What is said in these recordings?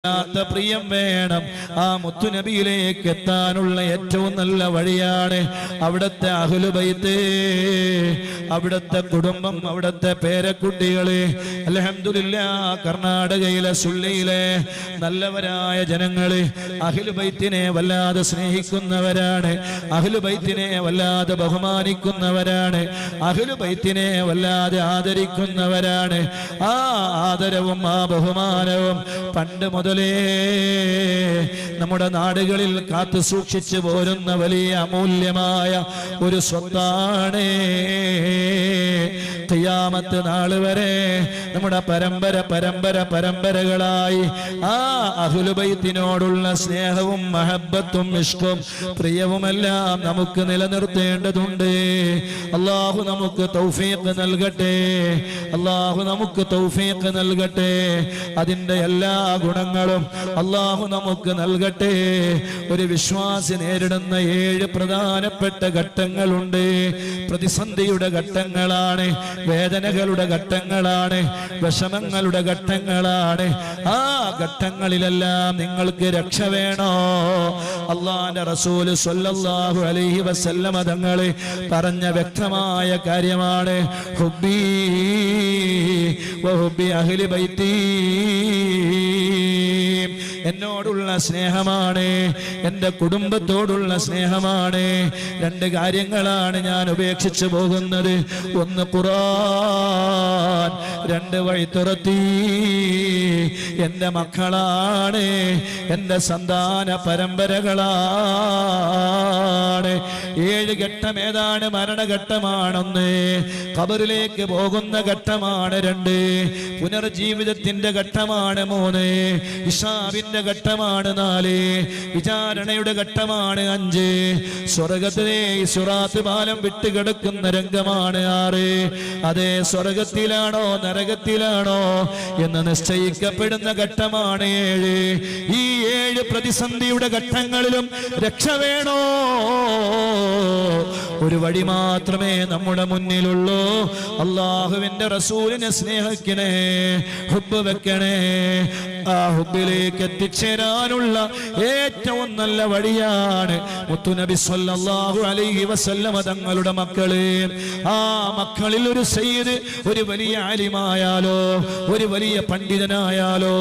പ്രിയം വേണം. ആ മുത്തുനബിയിലേക്ക് എത്താനുള്ള ഏറ്റവും നല്ല വഴിയാണ് അവിടുത്തെ അഹ്ലു ബൈത്ത്, അവിടുത്തെ കുടുംബം, അവിടുത്തെ പേരക്കുട്ടികള്. അൽഹംദുലില്ലാഹ്, കർണാടകയിലെ സുള്ളിയിലെ നല്ലവരായ ജനങ്ങള് അഹ്ലു ബൈത്തിനെ വല്ലാതെ സ്നേഹിക്കുന്നവരാണ്, അഹ്ലു ബൈത്തിനെ വല്ലാതെ ബഹുമാനിക്കുന്നവരാണ്, അഹ്ലു ബൈത്തിനെ വല്ലാതെ ആദരിക്കുന്നവരാണ്. ആ ആദരവും ആ ബഹുമാനവും പണ്ട് മുതലേ നമ്മുടെ നാടുകളിൽ കാത്തു സൂക്ഷിച്ചു പോരുന്ന വലിയ അമൂല്യമായ ഒരു സ്വത്താണ്. ഖിയാമത്ത് നാൾ വരെ നമ്മുടെ പരമ്പരകളായി ആ അഹ്ലു ബൈത്തിനോടുള്ള സ്നേഹവും മഹബ്ബത്തും ഇഷ്കും പ്രിയവുമെല്ലാം നമുക്ക് നിലനിർത്തേണ്ടതുണ്ട്. അല്ലാഹു നമുക്ക് തൗഫീഖ് നൽകട്ടെ, അല്ലാഹു നമുക്ക് തൗഫീഖ് നൽകട്ടെ. അതിന്റെ എല്ലാ ഗുണങ്ങളും അല്ലാഹു നമുക്ക് നൽകട്ടെ. ഒരു വിശ്വാസി നേരിടുന്ന 7 പ്രധാനപ്പെട്ട ഘട്ടങ്ങളുണ്ട്. പ്രതിസന്ധിയുടെ ഘട്ടങ്ങളാണ്, വേദനകളുടെ ഘട്ടങ്ങളാണ്, വിഷമങ്ങളുടെ ഘട്ടങ്ങളാണ്. ആ ഘട്ടങ്ങളിലെല്ലാം നിങ്ങൾക്ക് രക്ഷ വേണോ? അല്ലാഹുവിന്റെ റസൂൽ സ്വല്ലല്ലാഹു അലൈഹി വസല്ലമ തങ്ങൾ പറഞ്ഞ വ്യക്തമായ കാര്യമാണ് ഹുബ്ബി വഹുബ്ബി അഹ്ലി ബൈത്തി. എന്നോടുള്ള സ്നേഹമാണ്, എൻ്റെ കുടുംബത്തോടുള്ള സ്നേഹമാണ്. 2 കാര്യങ്ങളാണ് ഞാൻ ഉപേക്ഷിച്ചു പോകുന്നത്. 1 ഖുർആൻ, 2 വഴിത്തുറത്തി. എൻ്റെ മക്കളാണ്, എൻ്റെ സന്താന പരമ്പരകളാണ്. 7 ഘട്ടം ഏതാണ്? മരണഘട്ടമാണെന്ന്, ഖബറിലേക്ക് പോകുന്ന ഘട്ടമാണ് 2, പുനർജീവിതത്തിന്റെ ഘട്ടമാണ് 3, ഹിസാബിന്റെ ഘട്ടമാണ് 4, വിചാരണയുടെ ഘട്ടമാണ് 5, സ്വർഗത്തിലെ സിറാത്ത് പാലം വിട്ടുകിടക്കുന്ന രംഗമാണ് 6. അതേ സ്വർഗത്തിലാണോ നരകത്തിലാണോ എന്ന് നിശ്ചയിക്കപ്പെടുന്ന ഘട്ടമാണ് 7. ഈ 7 പ്രതിസന്ധിയുടെ ഘട്ടങ്ങളിലും രക്ഷ വേണോ? ഒരു വഴി മാത്രമേ നമ്മുടെ മുന്നിലുള്ളൂ. അല്ലാഹുവിന്റെ റസൂലിനെ സ്നേഹിക്കണേ, ഹുബ്ബ് വെക്കണേ. ആ ഹുബ്ബിലേക്ക് എത്തിച്ചേരാനുള്ള ഏറ്റവും നല്ല വഴിയാണ് മുത്തുനബി സ്വല്ലല്ലാഹു അലൈഹി വസല്ലമ തങ്ങളുടെ മക്കള്. ആ മക്കളിൽ ഒരു സയ്യിദ്, ഒരു വലിയ ആലിമായാലോ, ഒരു വലിയ പണ്ഡിതനായാലോ,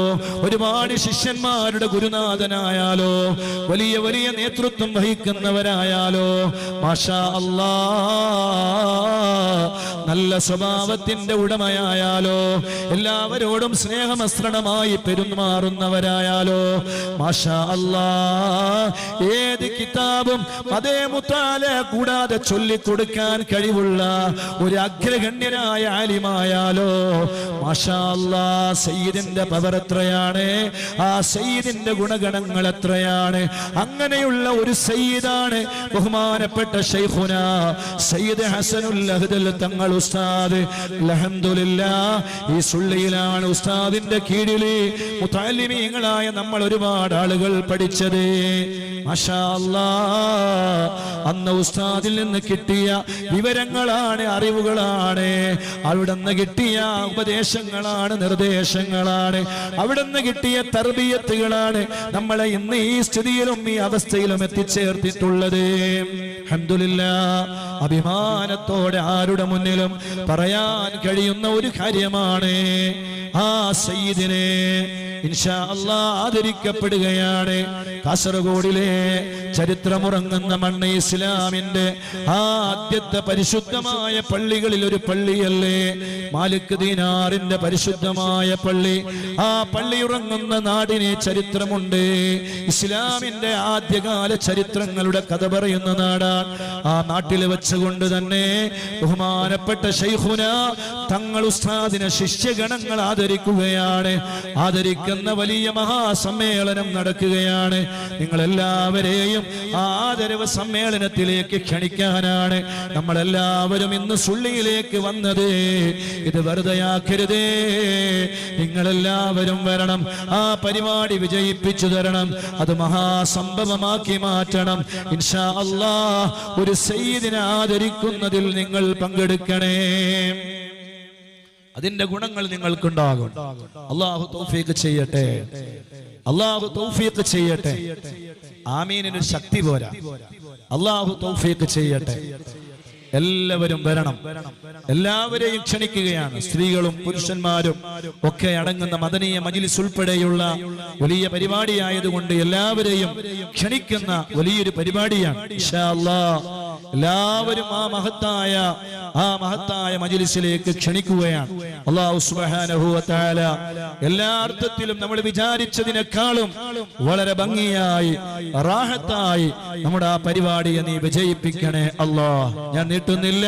ഒരുപാട് ശിഷ്യന്മാരുടെ ഗുരുനാഥനായാലോ, വലിയ വലിയ നേതൃത്വം വഹിക്കുന്നവരായാലോ, മാഷാ അല്ലാഹ്, നല്ല സ്വഭാവത്തിന്റെ ഉടമയായാലോ, എല്ലാവരോടും സ്നേഹമസ്രണമായി പെരുമാറുന്നവരായാലോ, മാഷാ അല്ലാഹ്, ഏത് കിതാബും അതേ മുത്താല കൂടാതെ ചൊല്ലിക്കൊടുക്കാൻ കഴിവുള്ള ഒരു അഗ്രഗണ്യനായ ആലിമായാലോ, മാഷാ അല്ലാഹ്, സയ്യിദിന്റെ പവർ എത്രയാണ്, ആ സയ്യിദിന്റെ ഗുണഗണങ്ങൾ എത്രയാണ്. അങ്ങനെയുള്ള ഒരു സയ്യിദാണ് ബഹുമാനപ്പെട്ട ശൈഖുന സയ്യിദ് ഹസനുൽ അഹ്ദൽ തങ്ങൾ ഉസ്താദ്. അൽഹംദുലില്ലാഹ്, ഈ സുള്ളിയിലാണ് ഉസ്താദിന്റെ കീഴിൽ മുതഅല്ലിമീങ്ങളായ നമ്മൾ ഒരുപാട് ആളുകൾ പഠിച്ചത്. മാഷാ അല്ലാഹ്, അന്ന് ഉസ്താദിൽ നിന്ന് കിട്ടിയ വിവരങ്ങളാണ്, അറിവുകളാണ്, അവിടുന്ന് കിട്ടിയ ഉപദേശങ്ങളാണ്, നിർദ്ദേശങ്ങളാണ്, അവിടുന്ന് കിട്ടിയ തർബിയത്തുകളാണ് നമ്മളെ ഇന്ന് ഈ സ്ഥിതിയിലും ഈ അവസ്ഥയിലും എത്തിച്ചേർത്തിട്ടുള്ളത്. അൽഹംദുലില്ലാഹ്, അഭിമാനത്തോടെ ആരുടെ മുന്നിലും പറയാൻ കഴിയുന്ന ഒരു കാര്യമാണ് ആ സയ്യിദിനെ ഇൻഷാ അല്ലാഹ് ആദരിക്കപ്പെടുകയാണ്. കാസർഗോഡിലെ ചരിത്രമുറങ്ങുന്ന മണ്ണ്, ഇസ്ലാമിന്റെ ആദ്യത്തെ പരിശുദ്ധമായ പള്ളികളിൽ ഒരു പള്ളിയല്ലേ മാലിക് ദീനാറിന്റെ പരിശുദ്ധമായ പള്ളി. ആ പള്ളി ഉറങ്ങുന്ന നാടിന് ചരിത്രമുണ്ട്. ഇസ്ലാമിന്റെ ആദ്യകാല ചരിത്രങ്ങളുടെ കഥ പറയുന്ന നാടാണ്. ആ നാട്ടിൽ വെച്ചുകൊണ്ട് തന്നെ ബഹുമാനപ്പെട്ട ശൈഖുന തങ്ങൾ ഉസ്താദിനെ ശിഷ്യഗണങ്ങൾ ആദരിക്കുകയാണ്. ആദരിക്കുന്ന വലിയ മഹാസമ്മേളനം നടക്കുകയാണ്. നിങ്ങളെല്ലാവരെയും ആദരവ് സമ്മേളനത്തിലേക്ക് ക്ഷണിക്കാനാണ് നമ്മളെല്ലാവരും ഇന്ന് സുള്ളിയിലേക്ക് വന്നത്. ഇത് വെറുതെയാക്കരുതേ, നിങ്ങളെല്ലാവരും വരണം. ആ പരിപാടി വിജയിപ്പിച്ചു തരണം, അത് മഹാസംഭവമാക്കി മാറ്റണം. ഇൻഷാ അല്ലാഹ്, ഒരു സയ്യിദിനെ ആദരിക്കുന്നതിൽ നിങ്ങൾ പങ്കെടുക്കണേ. അതിന്റെ ഗുണങ്ങൾ നിങ്ങൾക്കുണ്ടാകും. അള്ളാഹു തൗഫീഖ് ചെയ്യട്ടെ, അള്ളാഹു തൗഫീഖ് ചെയ്യട്ടെ. ആമീനിന് ശക്തി പോരാ. അള്ളാഹു തൗഫീഖ് ചെയ്യട്ടെ. എല്ലാവരും വരണം, എല്ലാവരെയും ക്ഷണിക്കുകയാണ്. സ്ത്രീകളും പുരുഷന്മാരും ഒക്കെ അടങ്ങുന്ന മദനീയ മജ്‌ലിസ് ഉൾപ്പെടെയുള്ള വലിയ പരിപാടിയായതുകൊണ്ട് എല്ലാവരെയും ക്ഷണിക്കുന്ന വലിയൊരു പരിപാടിയാണ്. ഇൻഷാ അല്ലാഹ് എല്ലാവരും ആ മഹത്തായ മജ്‌ലിസിലേക്ക് ക്ഷണിക്കുകയാണ്. അല്ലാഹു സുബ്ഹാനഹു വ തആല എല്ലാ അർത്ഥത്തിലും നമ്മൾ വിചാരിച്ചതിനേക്കാളും വളരെ ഭംഗിയായി റാഹത്തായി നമ്മുടെ ആ പരിപാടിയെ നീ വിജയിപ്പിക്കണേ അല്ലാഹ്. ഞാൻ നീട്ടുന്നില്ല.